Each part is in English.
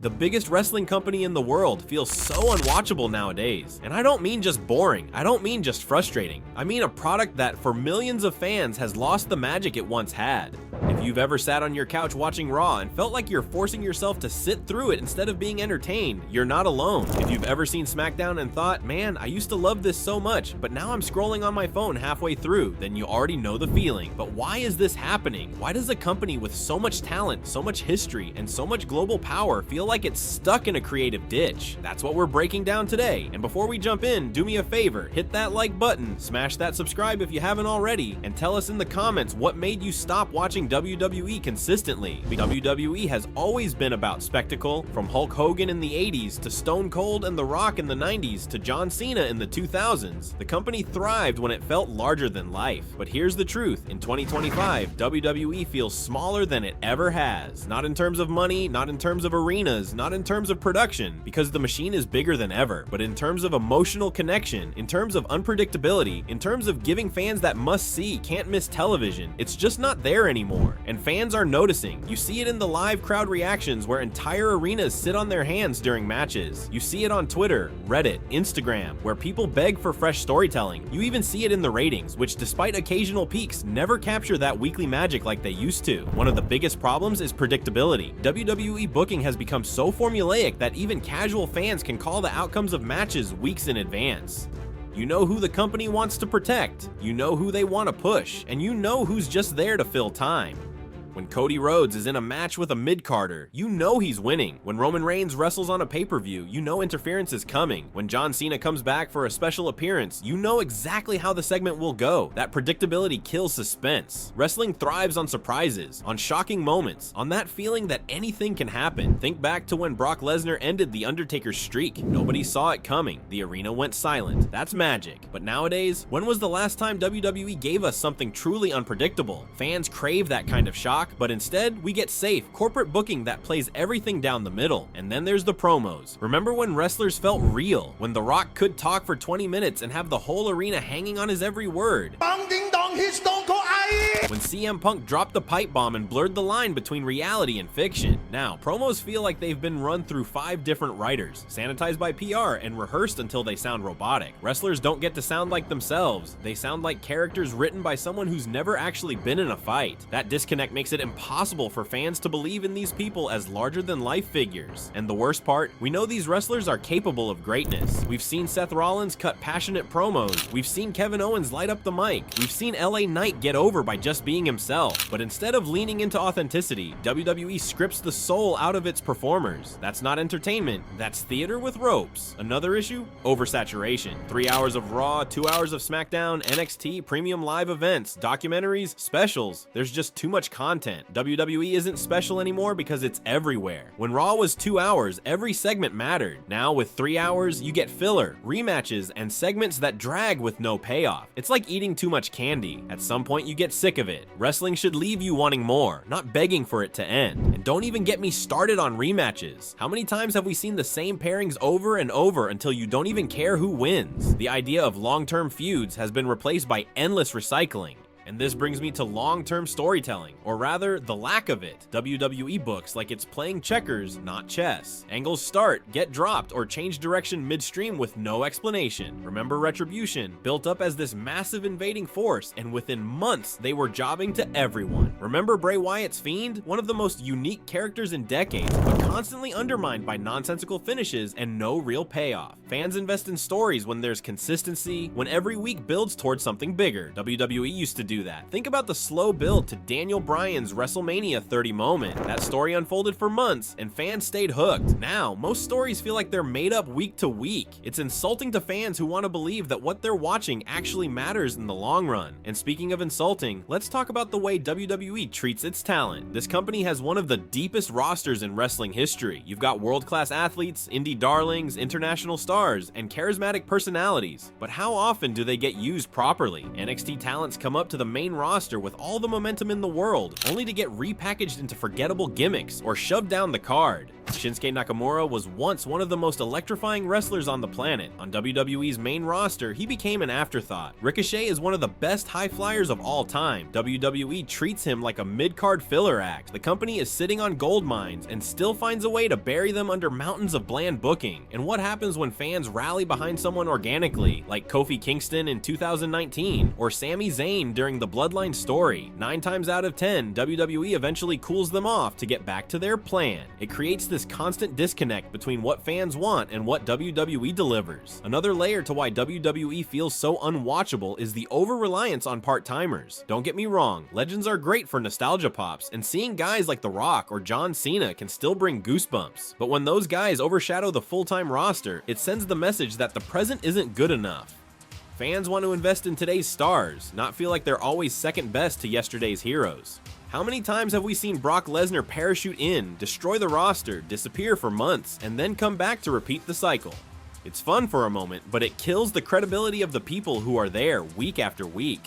The biggest wrestling company in the world feels so unwatchable nowadays. And I don't mean just boring, I don't mean just frustrating. I mean a product that for millions of fans has lost the magic it once had. If you've ever sat on your couch watching Raw and felt like you're forcing yourself to sit through it instead of being entertained, you're not alone. If you've ever seen SmackDown and thought, man, I used to love this so much, but now I'm scrolling on my phone halfway through, then you already know the feeling. But why is this happening? Why does a company with so much talent, so much history, and so much global power feel like it's stuck in a creative ditch? That's what we're breaking down today. And before we jump in, do me a favor, hit that like button, smash that subscribe if you haven't already, and tell us in the comments what made you stop watching WWE consistently. WWE has always been about spectacle, from Hulk Hogan in the 80s to Stone Cold and The Rock in the 90s to John Cena in the 2000s. The company thrived when it felt larger than life. But here's the truth, in 2025, WWE feels smaller than it ever has. Not in terms of money, not in terms of arenas, not in terms of production, because the machine is bigger than ever, but in terms of emotional connection, in terms of unpredictability, in terms of giving fans that must-see, can't-miss television, it's just not there anymore. And fans are noticing. You see it in the live crowd reactions where entire arenas sit on their hands during matches. You see it on Twitter, Reddit, Instagram, where people beg for fresh storytelling. You even see it in the ratings, which despite occasional peaks, never capture that weekly magic like they used to. One of the biggest problems is predictability. WWE booking has become so formulaic that even casual fans can call the outcomes of matches weeks in advance. You know who the company wants to protect, you know who they want to push, and you know who's just there to fill time. When Cody Rhodes is in a match with a mid-carder, you know he's winning. When Roman Reigns wrestles on a pay-per-view, you know interference is coming. When John Cena comes back for a special appearance, you know exactly how the segment will go. That predictability kills suspense. Wrestling thrives on surprises, on shocking moments, on that feeling that anything can happen. Think back to when Brock Lesnar ended The Undertaker's streak. Nobody saw it coming. The arena went silent. That's magic. But nowadays, when was the last time WWE gave us something truly unpredictable? Fans crave that kind of shock, but instead, we get safe, corporate booking that plays everything down the middle. And then there's the promos. Remember when wrestlers felt real? When The Rock could talk for 20 minutes and have the whole arena hanging on his every word? When CM Punk dropped the pipe bomb and blurred the line between reality and fiction. Now, promos feel like they've been run through 5 different writers, sanitized by PR, and rehearsed until they sound robotic. Wrestlers don't get to sound like themselves. They sound like characters written by someone who's never actually been in a fight. That disconnect makes it impossible for fans to believe in these people as larger-than-life figures. And the worst part, we know these wrestlers are capable of greatness. We've seen Seth Rollins cut passionate promos. We've seen Kevin Owens light up the mic. We've seen LA Knight get over by just being himself. But instead of leaning into authenticity, WWE scripts the soul out of its performers. That's not entertainment, that's theater with ropes. Another issue? Oversaturation. 3 hours of Raw, 2 hours of SmackDown, NXT, premium live events, documentaries, specials. There's just too much content. WWE isn't special anymore because it's everywhere. When Raw was 2 hours, every segment mattered. Now with 3 hours, you get filler, rematches, and segments that drag with no payoff. It's like eating too much candy. At some point you get sick of it. Wrestling should leave you wanting more, not begging for it to end. And don't even get me started on rematches. How many times have we seen the same pairings over and over until you don't even care who wins? The idea of long-term feuds has been replaced by endless recycling. And this brings me to long-term storytelling, or rather, the lack of it. WWE books like it's playing checkers, not chess. Angles start, get dropped, or change direction midstream with no explanation. Remember Retribution, built up as this massive invading force, and within months, they were jobbing to everyone. Remember Bray Wyatt's Fiend? One of the most unique characters in decades, but constantly undermined by nonsensical finishes and no real payoff. Fans invest in stories when there's consistency, when every week builds towards something bigger. WWE used to do that. Think about the slow build to Daniel Bryan's WrestleMania 30 moment. That story unfolded for months and fans stayed hooked. Now, most stories feel like they're made up week to week. It's insulting to fans who want to believe that what they're watching actually matters in the long run. And speaking of insulting, let's talk about the way WWE treats its talent. This company has one of the deepest rosters in wrestling history. You've got world-class athletes, indie darlings, international stars, and charismatic personalities. But how often do they get used properly? NXT talents come up to the main roster with all the momentum in the world, only to get repackaged into forgettable gimmicks or shoved down the card. Shinsuke Nakamura was once one of the most electrifying wrestlers on the planet. On WWE's main roster, he became an afterthought. Ricochet is one of the best high flyers of all time. WWE treats him like a mid-card filler act. The company is sitting on gold mines and still finds a way to bury them under mountains of bland booking. And what happens when fans rally behind someone organically, like Kofi Kingston in 2019 or Sami Zayn during the Bloodline story? 9 times out of 10, WWE eventually cools them off to get back to their plan. It creates this constant disconnect between what fans want and what WWE delivers. Another layer to why WWE feels so unwatchable is the over-reliance on part-timers. Don't get me wrong, legends are great for nostalgia pops, and seeing guys like The Rock or John Cena can still bring goosebumps. But when those guys overshadow the full-time roster, it sends the message that the present isn't good enough. Fans want to invest in today's stars, not feel like they're always second best to yesterday's heroes. How many times have we seen Brock Lesnar parachute in, destroy the roster, disappear for months, and then come back to repeat the cycle? It's fun for a moment, but it kills the credibility of the people who are there week after week.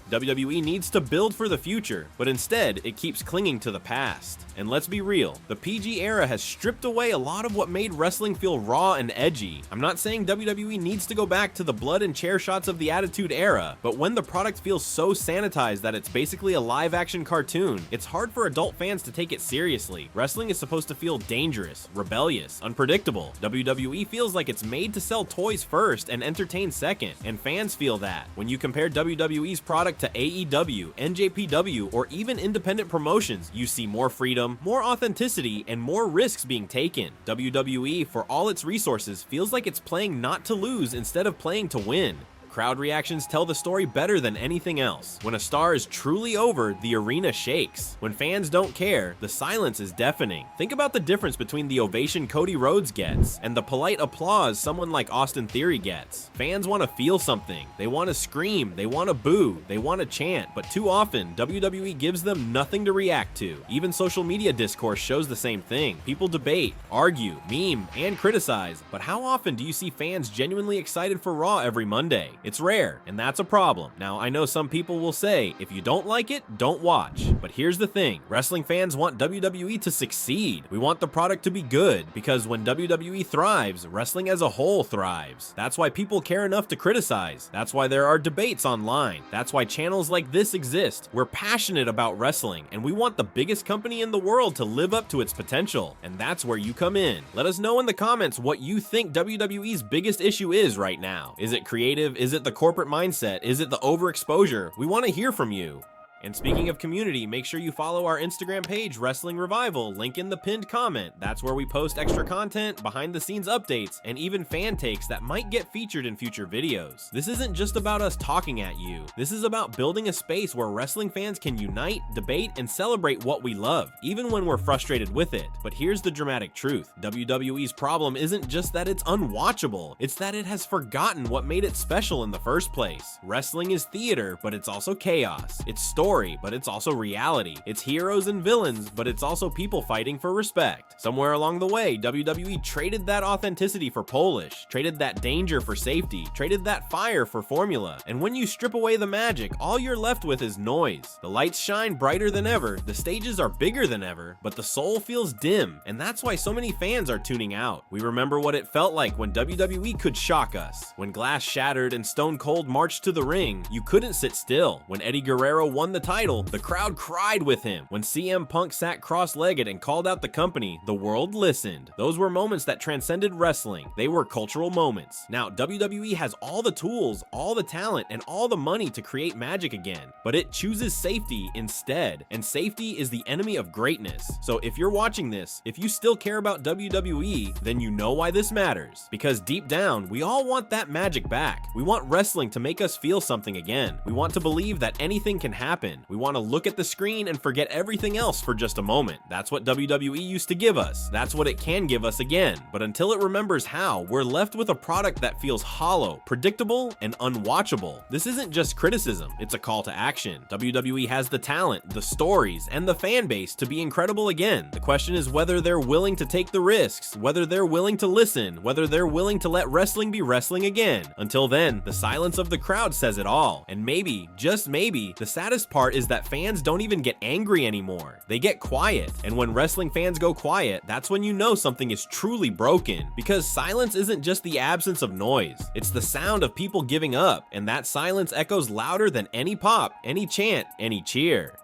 WWE needs to build for the future, but instead, it keeps clinging to the past. And let's be real, the PG era has stripped away a lot of what made wrestling feel raw and edgy. I'm not saying WWE needs to go back to the blood and chair shots of the Attitude Era, but when the product feels so sanitized that it's basically a live-action cartoon, it's hard for adult fans to take it seriously. Wrestling is supposed to feel dangerous, rebellious, unpredictable. WWE feels like it's made to sell toys first and entertain second, and fans feel that. When you compare WWE's product to AEW, NJPW, or even independent promotions, you see more freedom, more authenticity, and more risks being taken. WWE, for all its resources, feels like it's playing not to lose instead of playing to win. Crowd reactions tell the story better than anything else. When a star is truly over, the arena shakes. When fans don't care, the silence is deafening. Think about the difference between the ovation Cody Rhodes gets and the polite applause someone like Austin Theory gets. Fans want to feel something. They want to scream, they want to boo, they want to chant, but too often, WWE gives them nothing to react to. Even social media discourse shows the same thing. People debate, argue, meme, and criticize, but how often do you see fans genuinely excited for Raw every Monday? It's rare, and that's a problem. Now, I know some people will say, if you don't like it, don't watch. But here's the thing, wrestling fans want WWE to succeed. We want the product to be good, because when WWE thrives, wrestling as a whole thrives. That's why people care enough to criticize. That's why there are debates online. That's why channels like this exist. We're passionate about wrestling, and we want the biggest company in the world to live up to its potential. And that's where you come in. Let us know in the comments what you think WWE's biggest issue is right now. Is it creative? Is it the corporate mindset? Is it the overexposure? We want to hear from you. And speaking of community, make sure you follow our Instagram page, Wrestling Revival, link in the pinned comment. That's where we post extra content, behind the scenes updates, and even fan takes that might get featured in future videos. This isn't just about us talking at you. This is about building a space where wrestling fans can unite, debate, and celebrate what we love, even when we're frustrated with it. But here's the dramatic truth. WWE's problem isn't just that it's unwatchable, it's that it has forgotten what made it special in the first place. Wrestling is theater, but it's also chaos. It's story, but it's also reality. It's heroes and villains, but it's also people fighting for respect. Somewhere along the way, WWE traded that authenticity for Polish, traded that danger for safety, traded that fire for formula. And when you strip away the magic, all you're left with is noise. The lights shine brighter than ever, the stages are bigger than ever, but the soul feels dim, and that's why so many fans are tuning out. We remember what it felt like when WWE could shock us. When glass shattered and Stone Cold marched to the ring, you couldn't sit still. When Eddie Guerrero won the title, the crowd cried with him. When CM Punk sat cross-legged and called out the company, the world listened. Those were moments that transcended wrestling. They were cultural moments. Now, WWE has all the tools, all the talent, and all the money to create magic again, but it chooses safety instead, and safety is the enemy of greatness. So if you're watching this, if you still care about WWE, then you know why this matters. Because deep down, we all want that magic back. We want wrestling to make us feel something again. We want to believe that anything can happen. We want to look at the screen and forget everything else for just a moment. That's what WWE used to give us. That's what it can give us again. But until it remembers how, we're left with a product that feels hollow, predictable, and unwatchable. This isn't just criticism, it's a call to action. WWE has the talent, the stories, and the fan base to be incredible again. The question is whether they're willing to take the risks, whether they're willing to listen, whether they're willing to let wrestling be wrestling again. Until then, the silence of the crowd says it all. And maybe, just maybe, the saddest part part is that fans don't even get angry anymore. They get quiet. And when wrestling fans go quiet, that's when you know something is truly broken. Because silence isn't just the absence of noise. It's the sound of people giving up. And that silence echoes louder than any pop, any chant, any cheer.